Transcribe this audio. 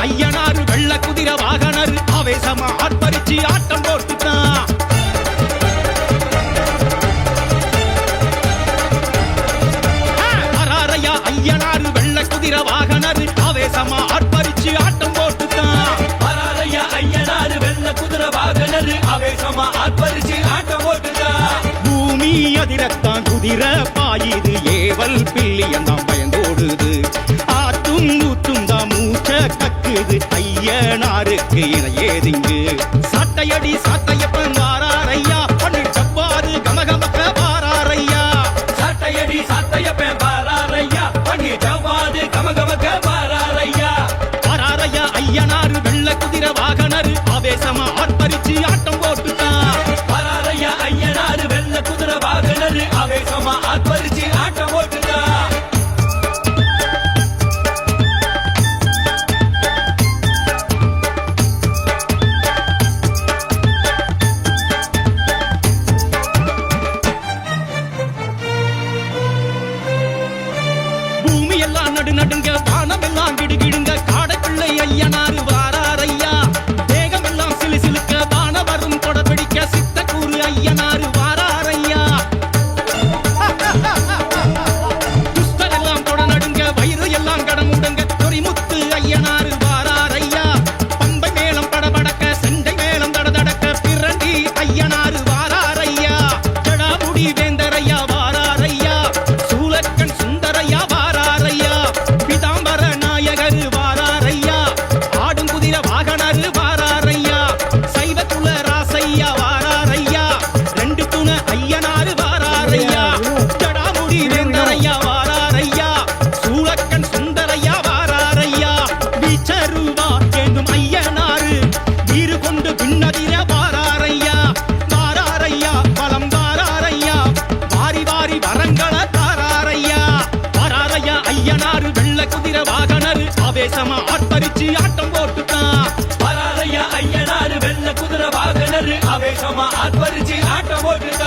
ஐயனாரு வெள்ள குதிரை வாகனர் ஆவேசமா ஆர்ப்பரிச்சு ஆட்டம் போட்டுட்டான். வராரையா ஐயனாரு வெள்ள குதிரை வாகனர் ஆவேசமா ஆர்ப்பரிச்சு ஆட்டம் போட்டுட்டான். வராரையா ஐயனாரு வெள்ள குதிரை வாகனர் ஆவேசமா ஆர்ப்பரிச்சு ஆட்டம் போட்டுட்டான். பூமி அதிரத்தான் குதிரை பாயுது ஏவல் பிள்ளியந்தான் பயந்தோடுது. ஆத்தும் ஊத்தும் தான் மூச்ச கக்குது ஐயனாருக்கு இணையேதிங்கு. சாட்டையடி சாட்டையப்பன் வாராரையா பண்ணி செவ்வாது கமகமக்க வாராரையா. சாட்டையடி சாட்டையப்பன் வாராரையா பண்ணி செவ்வாது கமகமக்க வாராரையா. வாராரையா ஐயனாரு வெள்ள குதிரை வாகனர் ஆவேசமா ஆர்ப்பரிச்சு ஆட்டம் போட்டுட்டான். வராரையா ஐயனாரு வெள்ள குதிரை வாகனர் ஆவேசமா ஆர்ப்பரிச்சு ஆட்டம் போட்டுட்டான். பூமி எல்லாம் நடுநடுங்க வானம் எல்லாம் கிடுகிடுங்க காடைப்பிள்ளை ஐயனாரு வாராரையா. தேகம் எல்லாம் சிலு சிலுக்க வான வரும் கொட பிடிக்க சித்தக்கூறு ஐயனாரு வாராரையா. துஷ்டர் எல்லாம் கொட நடுங்க வயிறு எல்லாம் கடமுடுங்க தொரிமுத்து ஐயனாரு வாராரையா. பம்பை மேளம் படபடக்க செண்டை மேளம் தடதடக்க பிரண்டி ஐயனாரு வாராரையா. ஜடாமுடி வேந்தரையா வாராரையா. சூலக்கண் சுந்தரையா வாராரையா. பிதாம்பர நாயகரு வாராரையா. ஆடும் குதிரை வாகனரு வாராரையா. சைவக்குல ராசையா வாராரையா. ரெண்டு துணை ஐயனாரு வாராரையா. ஜடாமுடி வேந்தரையா வாராரையா. சூலக்கண் சுந்தரையா வாராரையா. வீச்சருவா என்னும் ஐயனாரு வீறு கொண்டு பின்னதிர வாராரையா. வாராரையா பலம் வாராரையா. வாரி வாரி வரங்களை தாராரையா. வாராரையா ஐயனாரு வெள்ள குதிரை வாகனர் ஆவேசமா ஆர்ப்பரிச்சு ஆட்டம் போட்டுட்டான். வராரையா ஐயனாரு வெள்ள குதிரை வாகனர் ஆவேசமா ஆர்ப்பரிச்சு ஆட்டம் போட்டுட்டான்.